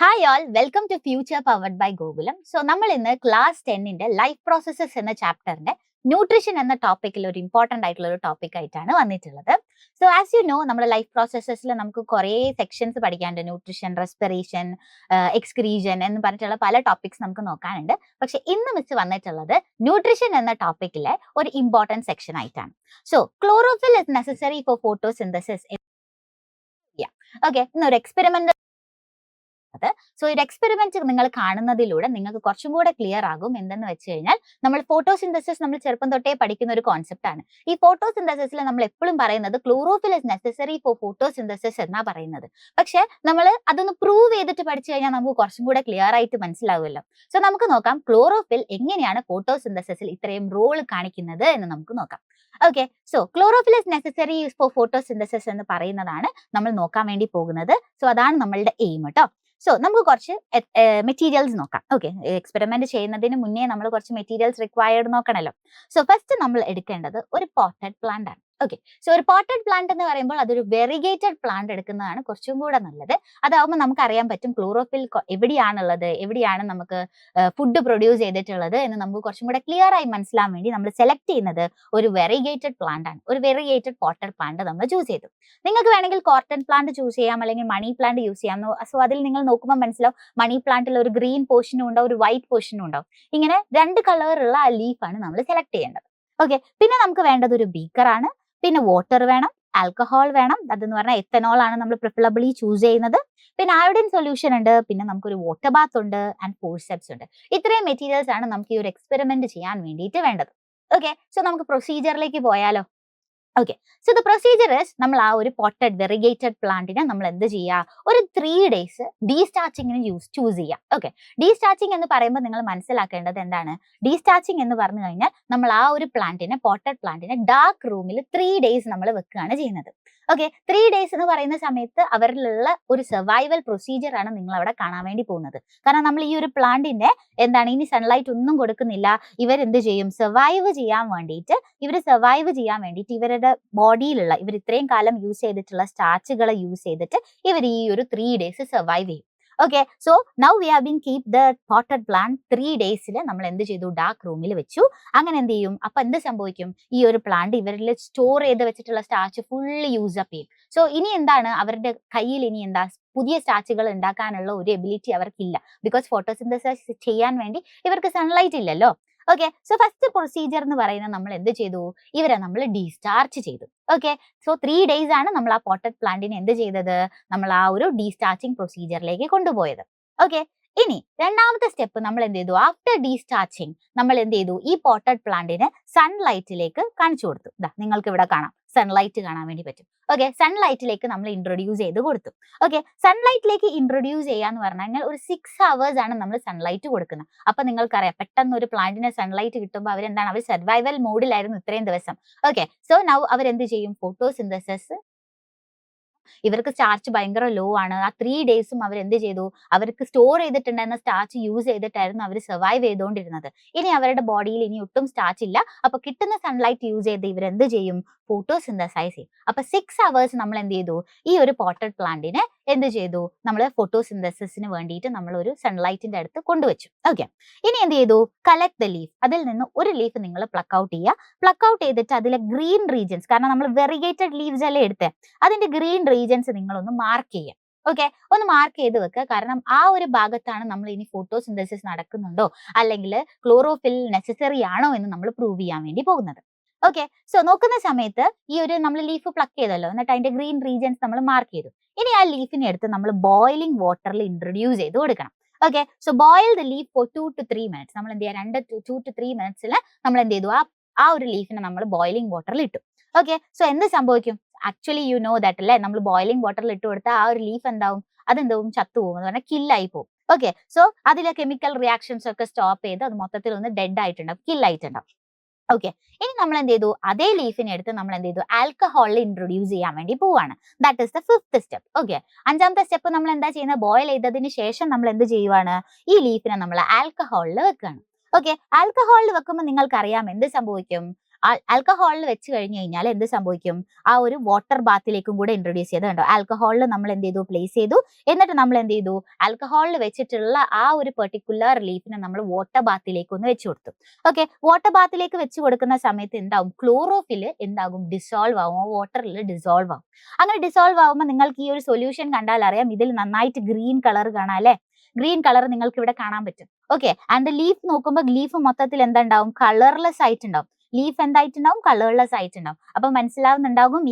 Hi all, welcome to future powered by Gokulam. So നമ്മൾ ഇന്ന് class 10ന്റെ life processes എന്ന ചാപ്റ്ററിന്റെ nutrition എന്ന ടോപ്പിക്കിൽ ഒരു ഇമ്പോർട്ടന്റ് ആയിട്ടുള്ള ഒരു ടോപ്പിക് ആയിട്ടാണ് വന്നിട്ടുള്ളത്. സോ ആസ് യു നോ, നമ്മുടെ ലൈഫ് പ്രോസസ്സസിൽ നമുക്ക് കുറേ സെക്ഷൻസ് പഠിക്കാനുണ്ട്. ന്യൂട്രീഷൻ, റെസ്പിറേഷൻ, എക്സ്ക്രീഷൻ എന്ന് പറഞ്ഞിട്ടുള്ള പല ടോപ്പിക്സ് നമുക്ക് നോക്കാനുണ്ട്. പക്ഷെ ഇന്ന് മിസ് വന്നിട്ടുള്ളത് ന്യൂട്രീഷൻ എന്ന ടോപ്പിക്കിലെ ഒരു ഇമ്പോർട്ടന്റ് സെക്ഷൻ ആയിട്ടാണ്. So chlorophyll is necessary four photosynthesis. Okay, ഇന്നൊരു എക്സ്പെരിമെന്റ്. സോ ഒരു എക്സ്പെരിമെന്റ് നിങ്ങൾ കാണുന്നതിലൂടെ നിങ്ങൾക്ക് കുറച്ചും കൂടെ ക്ലിയർ ആകും. എന്തെന്ന് വെച്ച് കഴിഞ്ഞാൽ, നമ്മൾ ഫോട്ടോസിന്തസിസ് നമ്മൾ ചെറുപ്പം തൊട്ടേ പഠിക്കുന്ന ഒരു കോൺസെപ്റ്റ് ആണ്. ഈ ഫോട്ടോസിന്തസിസിൽ നമ്മൾ എപ്പോഴും പറയുന്നത് chlorophyll is necessary four photosynthesis എന്നാ പറയുന്നത്. പക്ഷെ നമ്മൾ അതൊന്ന് പ്രൂവ് ചെയ്തിട്ട് പഠിച്ചു കഴിഞ്ഞാൽ നമുക്ക് കുറച്ചും കൂടെ ക്ലിയർ ആയിട്ട് മനസ്സിലാവുമല്ലോ. സോ നമുക്ക് നോക്കാം ക്ലോറോഫിൽ എങ്ങനെയാണ് ഫോട്ടോസിന്തസിസിൽ ഇത്രയും റോൾ കാണിക്കുന്നത് എന്ന് നമുക്ക് നോക്കാം. Okay, so chlorophyll is necessary four photosynthesis എന്ന് പറയുന്നതാണ് നമ്മൾ നോക്കാൻ വേണ്ടി പോകുന്നത്. സോ അതാണ് നമ്മളുടെ എയിം കേട്ടോ. സോ നമുക്ക് കുറച്ച് മെറ്റീരിയൽസ് നോക്കാം. ഓക്കെ, എക്സ്പെരിമെന്റ് ചെയ്യുന്നതിന് മുന്നേ നമ്മൾ കുറച്ച് മെറ്റീരിയൽസ് റിക്വയർഡ് നോക്കണമല്ലോ. സോ ഫസ്റ്റ് നമ്മൾ എടുക്കേണ്ടത് ഒരു പോട്ടഡ് പ്ലാന്റ് ആണ്. ഓക്കെ, സോ ഒരു പോട്ടഡ് പ്ലാന്റ് എന്ന് പറയുമ്പോൾ അതൊരു വെറിഗേറ്റഡ് പ്ലാന്റ് എടുക്കുന്നതാണ് കുറച്ചും കൂടെ നല്ലത്. അതാവുമ്പോൾ നമുക്ക് അറിയാൻ പറ്റും ക്ലോറോഫിൽ എവിടെയാണുള്ളത്, എവിടെയാണ് നമുക്ക് ഫുഡ് പ്രൊഡ്യൂസ് ചെയ്തിട്ടുള്ളത് എന്ന് നമുക്ക് കുറച്ചും കൂടെ ക്ലിയർ ആയി മനസ്സിലാൻ വേണ്ടി നമ്മൾ സെലക്ട് ചെയ്യുന്നത് ഒരു വെറിഗേറ്റഡ് പ്ലാന്റ് ആണ്. ഒരു വെറിഗേറ്റഡ് പോട്ടഡ് പ്ലാന്റ് നമ്മൾ ചൂസ് ചെയ്തു. നിങ്ങൾക്ക് വേണമെങ്കിൽ കോട്ടൺ പ്ലാന്റ് ചൂസ് ചെയ്യാം, അല്ലെങ്കിൽ മണി പ്ലാന്റ് യൂസ് ചെയ്യാം. സോ അതിൽ നിങ്ങൾ നോക്കുമ്പോൾ മനസ്സിലാവും, മണി പ്ലാന്റിൽ ഒരു ഗ്രീൻ പോർഷനും ഉണ്ടാവും, ഒരു വൈറ്റ് പോർഷനും ഉണ്ടാവും. ഇങ്ങനെ രണ്ട് കളറുള്ള ആ ലീഫാണ് നമ്മൾ സെലക്ട് ചെയ്യേണ്ടത്. ഓക്കെ, പിന്നെ നമുക്ക് വേണ്ടത് ഒരു ബീക്കർ ആണ്. പിന്നെ വാട്ടർ വേണം, ആൽക്കഹോൾ വേണം. അതെന്ന് പറഞ്ഞാൽ എത്തനോൾ ആണ് നമ്മൾ പ്രിഫറബിളി ചൂസ് ചെയ്യുന്നത്. പിന്നെ അയോഡിൻ സൊല്യൂഷൻ ഉണ്ട്. പിന്നെ നമുക്കൊരു വാട്ടർ ബാത്ത് ഉണ്ട് ആൻഡ് ഫോർസെപ്സ് ഉണ്ട്. ഇത്രയും മെറ്റീരിയൽസ് ആണ് നമുക്ക് ഈ ഒരു എക്സ്പെരിമെന്റ് ചെയ്യാൻ വേണ്ടിയിട്ട് വേണ്ടത്. ഓക്കെ, സോ നമുക്ക് പ്രൊസീജിയറിലേക്ക് പോയാലോ. Okay, so the procedure is, നമ്മൾ ആ ഒരു പോട്ടഡ് വെറിഗേറ്റഡ് പ്ലാന്റിനെ നമ്മൾ എന്ത് ചെയ്യുക, ഒരു 3 days ഡീസ്റ്റാച്ചിങ്ങിന് ചൂസ് ചെയ്യുക. ഓക്കെ, ഡീസ്റ്റാച്ചിങ് എന്ന് പറയുമ്പോൾ നിങ്ങൾ മനസ്സിലാക്കേണ്ടത് എന്താണ്? ഡീസ്റ്റാച്ചിങ് എന്ന് പറഞ്ഞു കഴിഞ്ഞാൽ നമ്മൾ ആ ഒരു പ്ലാന്റിനെ, പോട്ടഡ് പ്ലാന്റിനെ ഡാർക്ക് റൂമിൽ 3 days നമ്മൾ വെക്കുകയാണ് ചെയ്യുന്നത്. ഓക്കെ, 3 days എന്ന് പറയുന്ന സമയത്ത് അവരിലുള്ള ഒരു സർവൈവൽ പ്രൊസീജിയർ ആണ് നിങ്ങൾ അവിടെ കാണാൻ വേണ്ടി പോകുന്നത്. കാരണം നമ്മൾ ഈ ഒരു പ്ലാന്റിന്റെ എന്താണ്, ഇനി സൺലൈറ്റ് ഒന്നും കൊടുക്കുന്നില്ല, ഇവരെന്ത് ചെയ്യും, സർവൈവ് ചെയ്യാൻ വേണ്ടിയിട്ട് ഇവരുടെ ബോഡിയിലുള്ള, ഇവർ ഇത്രയും കാലം യൂസ് ചെയ്തിട്ടുള്ള സ്റ്റാർച്ചുകളെ യൂസ് ചെയ്തിട്ട് ഇവർ ഈ ഒരു 3 days സർവൈവ് ചെയ്യും. Okay, so now we have been keep the potted plant 3 days നമ്മൾ എന്ത് ചെയ്തു, ഡാർക്ക് റൂമിൽ വെച്ചു. അങ്ങനെ എന്ത് ചെയ്യും, അപ്പൊ എന്ത് സംഭവിക്കും, ഈ ഒരു പ്ലാന്റ് ഇവരിൽ സ്റ്റോർ ചെയ്ത് വെച്ചിട്ടുള്ള സ്റ്റാർച്ച് ഫുള്ളി യൂസ് അപ്പ് ചെയ്യും. സോ ഇനി എന്താണ്, അവരുടെ കയ്യിൽ ഇനി എന്താ, പുതിയ സ്റ്റാർച്ചുകൾ ഉണ്ടാക്കാനുള്ള ഒരു എബിലിറ്റി അവർക്കില്ല. ബിക്കോസ് ഫോട്ടോസിന്തസിസ് ചെയ്യാൻ വേണ്ടി ഇവർക്ക് സൺലൈറ്റ് ഇല്ലല്ലോ. ഓക്കെ, സോ ഫസ്റ്റ് പ്രൊസീജിയർ എന്ന് പറയുന്നത് നമ്മൾ എന്ത് ചെയ്തു, ഇവരെ നമ്മൾ ഡീസ്റ്റാർച്ച് ചെയ്തു. ഓക്കെ, സോ 3 days ആണ് നമ്മൾ ആ പോട്ടഡ് പ്ലാന്റിനെ എന്ത് ചെയ്തത്, നമ്മൾ ആ ഒരു ഡീസ്റ്റാർച്ചിങ് പ്രൊസീജിയറിലേക്ക് കൊണ്ടുപോയത്. ഓക്കെ, ഇനി രണ്ടാമത്തെ സ്റ്റെപ്പ് നമ്മൾ എന്ത് ചെയ്തു, ആഫ്റ്റർ ഡീസ്റ്റാർച്ചിങ് നമ്മൾ എന്ത് ചെയ്തു, ഈ പോട്ടഡ് പ്ലാന്റിനെ സൺലൈറ്റിലേക്ക് കാണിച്ചു കൊടുത്തു. നിങ്ങൾക്ക് ഇവിടെ കാണാം, സൺലൈറ്റ് കാണാൻ വേണ്ടി പറ്റും. ഓക്കെ, സൺലൈറ്റിലേക്ക് നമ്മൾ ഇൻട്രൊഡ്യൂസ് ചെയ്ത് കൊടുത്തു. ഓക്കെ, സൺലൈറ്റിലേക്ക് ഇൻട്രൊഡ്യൂസ് ചെയ്യാന്ന് പറഞ്ഞു കഴിഞ്ഞാൽ ഒരു 6 hours ആണ് നമ്മൾ സൺലൈറ്റ് കൊടുക്കുന്നത്. അപ്പൊ നിങ്ങൾക്കറിയാം, പെട്ടെന്ന് ഒരു പ്ലാന്റിന് സൺലൈറ്റ് കിട്ടുമ്പോൾ അവരെന്താണ്, അവർ സർവൈവൽ മോഡിലായിരുന്നു ഇത്രയും ദിവസം. ഓക്കെ, സോ നൗ അവരെന്ത് ചെയ്യും, ഫോട്ടോസിന്തസിസ്, ഇവർക്ക് സ്റ്റാർച്ച് ഭയങ്കര ലോ ആണ്. ആ 3 days അവർ എന്ത് ചെയ്തു, അവർക്ക് സ്റ്റോർ ചെയ്തിട്ടുണ്ടായിരുന്ന സ്റ്റാർച്ച് യൂസ് ചെയ്തിട്ടായിരുന്നു അവർ സർവൈവ് ചെയ്തുകൊണ്ടിരുന്നത്. ഇനി അവരുടെ ബോഡിയിൽ ഇനി ഒട്ടും സ്റ്റാർച്ച് ഇല്ല. അപ്പൊ കിട്ടുന്ന സൺലൈറ്റ് യൂസ് ചെയ്ത് ഇവരെന്ത് ചെയ്യും, ഫോട്ടോസിന്തസൈസ് ചെയ്യും. അപ്പൊ 6 hours നമ്മൾ എന്ത് ചെയ്തു, ഈ ഒരു പോട്ടഡ് പ്ലാന്റിനെ എന്ത് ചെയ്തു, നമ്മൾ ഫോട്ടോസിന്തസിസിന് വേണ്ടിയിട്ട് നമ്മൾ ഒരു സൺലൈറ്റിന്റെ അടുത്ത് കൊണ്ടുവച്ചു. ഓക്കെ, ഇനി എന്ത് ചെയ്തു, കളക്ട് ദ ലീഫ്. അതിൽ നിന്ന് ഒരു ലീഫ് നിങ്ങൾ പ്ലക്ക് ഔട്ട് ചെയ്യുക. പ്ലക്ക് ഔട്ട് ചെയ്തിട്ട് അതിലെ ഗ്രീൻ റീജൻസ്, കാരണം നമ്മൾ വെറിഗേറ്റഡ് ലീവ്സ് അല്ലേ എടുത്തേ, അതിന്റെ ഗ്രീൻ റീജൻസ് നിങ്ങളൊന്ന് മാർക്ക് ചെയ്യുക. ഓക്കെ, ഒന്ന് മാർക്ക് ചെയ്ത് വെക്കുക. കാരണം ആ ഒരു ഭാഗത്താണ് നമ്മൾ ഇനി ഫോട്ടോസിന്തസിസ് നടക്കുന്നുണ്ടോ അല്ലെങ്കിൽ ക്ലോറോഫിൽ നെസസറി ആണോ എന്ന് നമ്മൾ പ്രൂവ് ചെയ്യാൻ വേണ്ടി പോകുന്നത്. ഓക്കെ, സോ നോക്കുന്ന സമയത്ത് ഈ ഒരു നമ്മൾ ലീഫ് പ്ലക്ക് ചെയ്തല്ലോ, എന്നിട്ട് അതിന്റെ ഗ്രീൻ റീജൻസ് നമ്മൾ മാർക്ക് ചെയ്തു. ഇനി ആ ലീഫിനെ എടുത്ത് നമ്മൾ ബോയിലിംഗ് വാട്ടറിൽ ഇൻട്രൊഡ്യൂസ് ചെയ്ത് കൊടുക്കണം. Okay, so boil the leaf for 2 to 3 minutes. നമ്മൾ എന്ത് ചെയ്യുക, 2 to 3 minutes നമ്മൾ എന്ത് ചെയ്തു, ആ ഒരു ലീഫിനെ നമ്മൾ ബോയിലിംഗ് വാട്ടറിൽ ഇട്ടു. ഓക്കെ, സോ എന്ത് സംഭവിക്കും, ആക്ച്വലി യു നോ ദാറ്റ് അല്ലേ, നമ്മൾ ബോയിലിംഗ് വാട്ടറിൽ ഇട്ട് കൊടുത്താൽ ആ ഒരു ലീഫ് എന്താവും, അതെന്താവും, ചത്തുപോകും, എന്ന് പറഞ്ഞാൽ കില്ലായി പോകും. ഓക്കെ, സോ അതിലെ കെമിക്കൽ റിയാക്ഷൻസ് ഒക്കെ സ്റ്റോപ്പ് ചെയ്ത് അത് മൊത്തത്തിൽ ഒന്ന് ഡെഡ് ആയിട്ടുണ്ടാവും, കില്ലായിട്ടുണ്ടാവും. ഓക്കെ, ഇനി നമ്മൾ എന്ത് ചെയ്തു, അതേ ലീഫിനെ എടുത്ത് നമ്മൾ എന്ത് ചെയ്തു, ആൽക്കഹോളിൽ ഇൻട്രൊഡ്യൂസ് ചെയ്യാൻ വേണ്ടി പോവാണ്. That is the 5th step. Okay, 5ാമത്തെ സ്റ്റെപ്പ് നമ്മൾ എന്താ ചെയ്യുന്നത്, ബോയിൽ ചെയ്തതിന് ശേഷം നമ്മൾ എന്ത് ചെയ്യുവാണ്, ഈ ലീഫിനെ നമ്മൾ ആൽക്കഹോളിൽ വെക്കുകയാണ്. ഓക്കെ, ആൽക്കഹോളിൽ വെക്കുമ്പോൾ നിങ്ങൾക്ക് അറിയാം എന്ത് സംഭവിക്കും, ആൽക്കഹോളിൽ വെച്ച് കഴിഞ്ഞു കഴിഞ്ഞാൽ എന്ത് സംഭവിക്കും? ആ ഒരു വാട്ടർ ബാത്തിലേക്കും കൂടെ ഇൻട്രൊഡ്യൂസ് ചെയ്ത് കണ്ടോ, ആൽക്കഹോളിൽ നമ്മൾ എന്ത് ചെയ്തു, പ്ലേസ് ചെയ്തു. എന്നിട്ട് നമ്മൾ എന്ത് ചെയ്തു, ആൽക്കഹോളിൽ വെച്ചിട്ടുള്ള ആ ഒരു പെർട്ടിക്കുലർ ലീഫിനെ നമ്മൾ വാട്ടർ ബാത്തിലേക്ക് ഒന്ന് വെച്ച് കൊടുത്തു. ഓക്കെ, വാട്ടർ ബാത്തിലേക്ക് വെച്ച് കൊടുക്കുന്ന സമയത്ത് എന്താവും, ക്ലോറോഫിൽ എന്താകും, ഡിസോൾവ് ആവും, വാട്ടറിൽ ഡിസോൾവ് ആവും. അങ്ങനെ ഡിസോൾവ് ആവുമ്പോൾ നിങ്ങൾക്ക് ഈ ഒരു സൊല്യൂഷൻ കണ്ടാൽ അറിയാം, ഇതിൽ നന്നായിട്ട് ഗ്രീൻ കളർ കാണാം അല്ലെ, ഗ്രീൻ കളർ നിങ്ങൾക്ക് ഇവിടെ കാണാൻ പറ്റും. ഓക്കെ, ആൻഡ് ലീഫ് നോക്കുമ്പോൾ ലീഫ് മൊത്തത്തിൽ എന്താണ്ടാവും, കളർലെസ് ആയിട്ടുണ്ടാവും. ലീഫ് എന്തായിട്ടുണ്ടാവും, കളർലെസ് ആയിട്ടുണ്ടാവും. അപ്പൊ മനസ്സിലാവുന്നുണ്ടാകും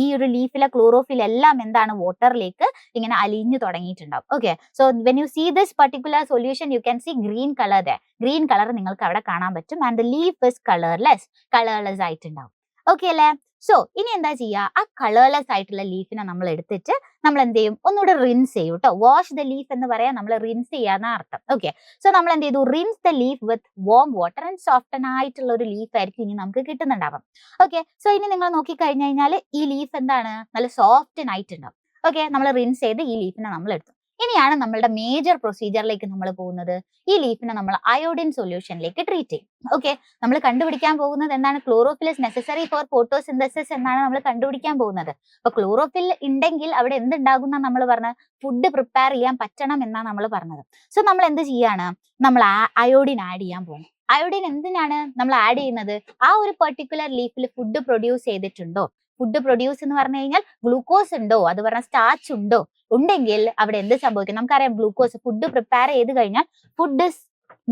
ഈ ഒരു ലീഫിലെ ക്ലോറോഫിൽ എല്ലാം എന്താണ്, വാട്ടറിലേക്ക് ഇങ്ങനെ അലിഞ്ഞു തുടങ്ങിയിട്ടുണ്ടാവും. Okay, so when you see this particular solution you can see green colour. Green colour നിങ്ങൾക്ക് അവിടെ കാണാൻ പറ്റും. And the leaf is colourless ആയിട്ടുണ്ടാവും. ഓക്കെ അല്ലേ? സോ ഇനി എന്താ ചെയ്യുക, ആ കളർലെസ് ആയിട്ടുള്ള ലീഫിനെ നമ്മൾ എടുത്തിട്ട് നമ്മൾ എന്ത് ചെയ്യും, ഒന്നുകൂടെ റിൻസ് ചെയ്യും കേട്ടോ. വാഷ് ദ ലീഫ് എന്ന് പറയാൻ നമ്മൾ റിൻസ് ചെയ്യാന്ന അർത്ഥം. ഓക്കെ, സോ നമ്മൾ എന്ത് ചെയ്തു, rinse the leaf with warm water and soften ആയിട്ടുള്ള ഒരു ലീഫ് ആയിരിക്കും ഇനി നമുക്ക് കിട്ടുന്നുണ്ടാവാം. ഓക്കെ, സോ ഇനി നിങ്ങൾ നോക്കി കഴിഞ്ഞു കഴിഞ്ഞാൽ ഈ ലീഫ് എന്താണ്, നല്ല സോഫ്റ്റൻ ആയിട്ടുണ്ടാവും. ഓക്കെ, നമ്മൾ റിൻസ് ചെയ്ത് ഈ ലീഫിനെ നമ്മൾ എടുത്തു. ഇനിയാണ് നമ്മളുടെ മേജർ പ്രൊസീജിയറിലേക്ക് നമ്മൾ പോകുന്നത്. ഈ ലീഫിനെ നമ്മൾ അയോഡിൻ സൊല്യൂഷനിലേക്ക് ട്രീറ്റ് ചെയ്യും. ഓക്കെ, നമ്മൾ കണ്ടുപിടിക്കാൻ പോകുന്നത് എന്താണ്, chlorophyll is necessary four photosynthesis എന്നാണ് നമ്മൾ കണ്ടുപിടിക്കാൻ പോകുന്നത്. അപ്പൊ ക്ലോറോഫിൽ ഉണ്ടെങ്കിൽ അവിടെ എന്തുണ്ടാകും എന്നാണ് നമ്മൾ പറഞ്ഞത്, ഫുഡ് പ്രിപ്പയർ ചെയ്യാൻ പറ്റണം എന്നാണ് നമ്മൾ പറഞ്ഞത്. സോ നമ്മൾ എന്ത് ചെയ്യാണ്, നമ്മൾ അയോഡിൻ ആഡ് ചെയ്യാൻ പോകും. അയോഡിൻ എന്തിനാണ് നമ്മൾ ആഡ് ചെയ്യുന്നത്, ആ ഒരു പെർട്ടിക്കുലർ ലീഫിൽ ഫുഡ് പ്രൊഡ്യൂസ് ചെയ്തിട്ടുണ്ടോ, ഫുഡ് പ്രൊഡ്യൂസ് എന്ന് പറഞ്ഞു കഴിഞ്ഞാൽ ഗ്ലൂക്കോസ് ഉണ്ടോ, അത് പറഞ്ഞാൽ സ്റ്റാർച്ച് ഉണ്ടോ, ഉണ്ടെങ്കിൽ അവിടെ എന്ത് സംഭവിക്കും, നമുക്കറിയാം ഗ്ലൂക്കോസ് ഫുഡ് പ്രിപ്പയർ ചെയ്ത് കഴിഞ്ഞാൽ, ഫുഡ്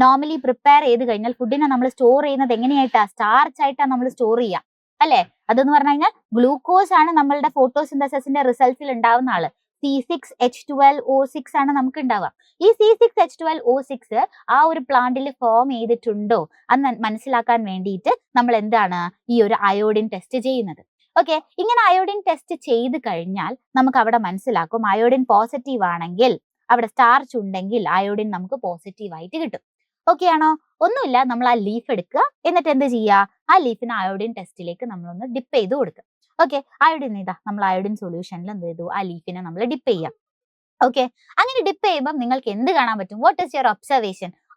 നോർമലി പ്രിപ്പയർ ചെയ്ത് കഴിഞ്ഞാൽ ഫുഡിനെ നമ്മൾ സ്റ്റോർ ചെയ്യുന്നത് എങ്ങനെയായിട്ടാ, സ്റ്റാർച്ച് ആയിട്ടാണ് നമ്മൾ സ്റ്റോർ ചെയ്യാം അല്ലെ. അതെന്ന് പറഞ്ഞു കഴിഞ്ഞാൽ ഗ്ലൂക്കോസ് ആണ് നമ്മളുടെ ഫോട്ടോസിന്തസിന്റെ റിസൾട്ടിൽ ഉണ്ടാവുന്ന ആള്. C6H12O6 ആണ് നമുക്ക് ഉണ്ടാവുക. ഈ C6H12O6 ആ ഒരു പ്ലാന്റിൽ ഫോം ചെയ്തിട്ടുണ്ടോ എന്ന് മനസ്സിലാക്കാൻ വേണ്ടിയിട്ട് നമ്മൾ എന്താണ് ഈ ഒരു അയോഡിൻ ടെസ്റ്റ് ചെയ്യുന്നത്. ഓക്കെ, ഇങ്ങനെ അയോഡിൻ ടെസ്റ്റ് ചെയ്ത് കഴിഞ്ഞാൽ നമുക്ക് അവിടെ മനസ്സിലാക്കും, അയോഡിൻ പോസിറ്റീവ് ആണെങ്കിൽ, അവിടെ സ്റ്റാർച്ച് ഉണ്ടെങ്കിൽ അയോഡിൻ നമുക്ക് പോസിറ്റീവ് ആയിട്ട് കിട്ടും. ഓക്കെ ആണോ? ഒന്നുമില്ല, നമ്മൾ ആ ലീഫ് എടുക്കുക, എന്നിട്ട് എന്ത് ചെയ്യുക, ആ ലീഫിന് അയോഡിൻ ടെസ്റ്റിലേക്ക് നമ്മളൊന്ന് ഡിപ്പ് ചെയ്ത് കൊടുക്കുക. ഓക്കെ, അയോഡിൻ ഇതാ നമ്മൾ അയോഡിൻ സൊല്യൂഷനിൽ എന്ത് ചെയ്തു, ആ ലീഫിനെ നമ്മൾ ഡിപ്പ് ചെയ്യാം. ഓക്കെ, അങ്ങനെ ഡിപ്പ് ചെയ്യുമ്പോൾ നിങ്ങൾക്ക് എന്ത് കാണാൻ പറ്റും, വാട്ട് ഈസ് യുവർ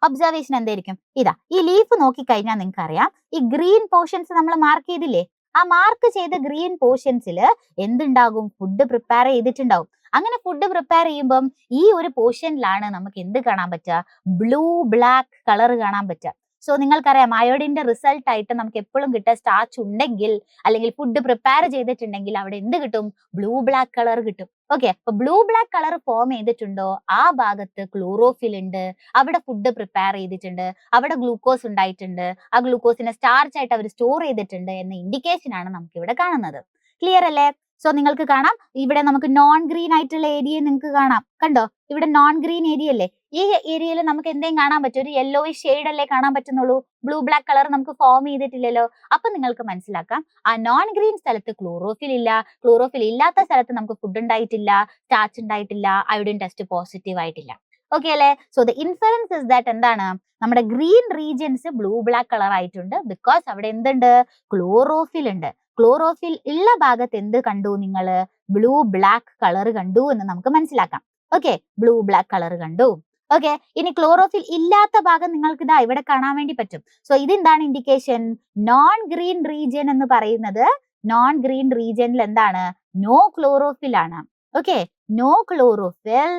ഒബ്സർവേഷൻ എന്തായിരിക്കും, ഇതാ ഈ ലീഫ് നോക്കിക്കഴിഞ്ഞാൽ നിങ്ങൾക്ക് അറിയാം, ഈ ഗ്രീൻ പോർഷൻസ് നമ്മൾ മാർക്ക് ചെയ്തില്ലേ, ആ മാർക്ക് ചെയ്ത ഗ്രീൻ പോർഷൻസിൽ എന്തുണ്ടാകും, ഫുഡ് പ്രിപ്പയർ ചെയ്തിട്ടുണ്ടാവും. അങ്ങനെ ഫുഡ് പ്രിപ്പയർ ചെയ്യുമ്പം ഈ ഒരു പോർഷനിലാണ് നമുക്ക് എന്ത് കാണാൻ പറ്റുക, ബ്ലൂ ബ്ലാക്ക് കളർ കാണാൻ പറ്റുക. സോ നിങ്ങൾക്കറിയാം അയോഡിന്റെ റിസൾട്ട് ആയിട്ട് നമുക്ക് എപ്പോഴും കിട്ടുക, സ്റ്റാർച്ച് ഉണ്ടെങ്കിൽ അല്ലെങ്കിൽ ഫുഡ് പ്രിപ്പയർ ചെയ്തിട്ടുണ്ടെങ്കിൽ അവിടെ എന്ത് കിട്ടും, ബ്ലൂ ബ്ലാക്ക് കളർ കിട്ടും. ഓക്കെ, അപ്പൊ ബ്ലൂ ബ്ലാക്ക് കളർ ഫോം ചെയ്തിട്ടുണ്ടോ, ആ ഭാഗത്ത് ക്ലോറോഫിൽ ഉണ്ട്, അവിടെ ഫുഡ് പ്രിപ്പയർ ചെയ്തിട്ടുണ്ട്, അവിടെ ഗ്ലൂക്കോസ് ഉണ്ടായിട്ടുണ്ട്, ആ ഗ്ലൂക്കോസിനെ സ്റ്റാർച്ച് ആയിട്ട് അവർ സ്റ്റോർ ചെയ്തിട്ടുണ്ട് എന്ന ഇൻഡിക്കേഷൻ ആണ് നമുക്ക് ഇവിടെ കാണുന്നത്. ക്ലിയർ അല്ലേ? സോ നിങ്ങൾക്ക് കാണാം ഇവിടെ നമുക്ക് നോൺ ഗ്രീൻ ആയിട്ടുള്ള ഏരിയ നിങ്ങൾക്ക് കാണാം, കണ്ടോ, ഇവിടെ നോൺ ഗ്രീൻ ഏരിയ അല്ലേ, ഈ ഏരിയയിൽ നമുക്ക് എന്തെങ്കിലും കാണാൻ പറ്റും, ഒരു യെല്ലോയിഷ് ഷെയ്ഡ് അല്ലേ കാണാൻ പറ്റുന്നുള്ളൂ, ബ്ലൂ ബ്ലാക്ക് കളർ നമുക്ക് ഫോം ചെയ്തിട്ടില്ലല്ലോ. അപ്പൊ നിങ്ങൾക്ക് മനസ്സിലാക്കാം ആ നോൺ ഗ്രീൻ സ്ഥലത്ത് ക്ലോറോഫിൽ ഇല്ല, ക്ലോറോഫിൽ ഇല്ലാത്ത സ്ഥലത്ത് നമുക്ക് ഫുഡ് ഉണ്ടായിട്ടില്ല, സ്റ്റാർച്ച് ഉണ്ടായിട്ടില്ല, അയോഡിൻ ടെസ്റ്റ് പോസിറ്റീവ് ആയിട്ടില്ല. ഓക്കെ അല്ലേ? So the inference is that എന്താണ്, നമ്മുടെ green regions blue black colour ആയിട്ടുണ്ട്, ബിക്കോസ് അവിടെ എന്തുണ്ട്, ക്ലോറോഫിൽ ഉണ്ട്. ക്ലോറോഫിൽ ഉള്ള ഭാഗത്ത് എന്ത് കണ്ടു നിങ്ങൾ, ബ്ലൂ ബ്ലാക്ക് കളർ കണ്ടു എന്ന് നമുക്ക് മനസ്സിലാക്കാം. ഓക്കെ, ബ്ലൂ ബ്ലാക്ക് കളർ കണ്ടു. ഓക്കെ, ഇനി ക്ലോറോഫിൽ ഇല്ലാത്ത ഭാഗം നിങ്ങൾക്ക് ഇതാ ഇവിടെ കാണാൻ വേണ്ടി പറ്റും. സോ ഇതെന്താണ് ഇൻഡിക്കേഷൻ, നോൺ ഗ്രീൻ റീജിയൻ എന്ന് പറയുന്നത്, നോൺ ഗ്രീൻ റീജിയനിൽ എന്താണ്, നോ ക്ലോറോഫിൽ ആണ്. Okay, no chlorophyll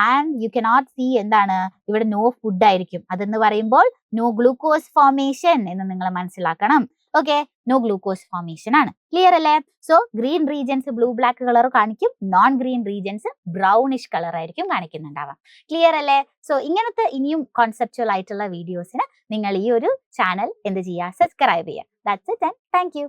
and you cannot see എന്താണ്, ഇവിടെ നോ ഫുഡ് ആയിരിക്കും. അതെന്ന് പറയുമ്പോൾ നോ ഗ്ലൂക്കോസ് ഫോർമേഷൻ എന്ന് നിങ്ങൾ മനസ്സിലാക്കണം. ഓക്കെ, നോ ഗ്ലൂക്കോസ് ഫോർമേഷൻ ആണ്. ക്ലിയർ അല്ലേ? So green regions blue black colour കാണിക്കും, non green regions brownish colour ആയിരിക്കും കാണിക്കുന്നുണ്ടാവാം. ക്ലിയർ അല്ലേ? സോ ഇങ്ങനത്തെ ഇനിയും കോൺസെപ്റ്റുവൽ ആയിട്ടുള്ള വീഡിയോസിന് നിങ്ങൾ ഈ ഒരു ചാനൽ എന്ത് ചെയ്യുക, സബ്സ്ക്രൈബ് ചെയ്യുക. That's it and thank you.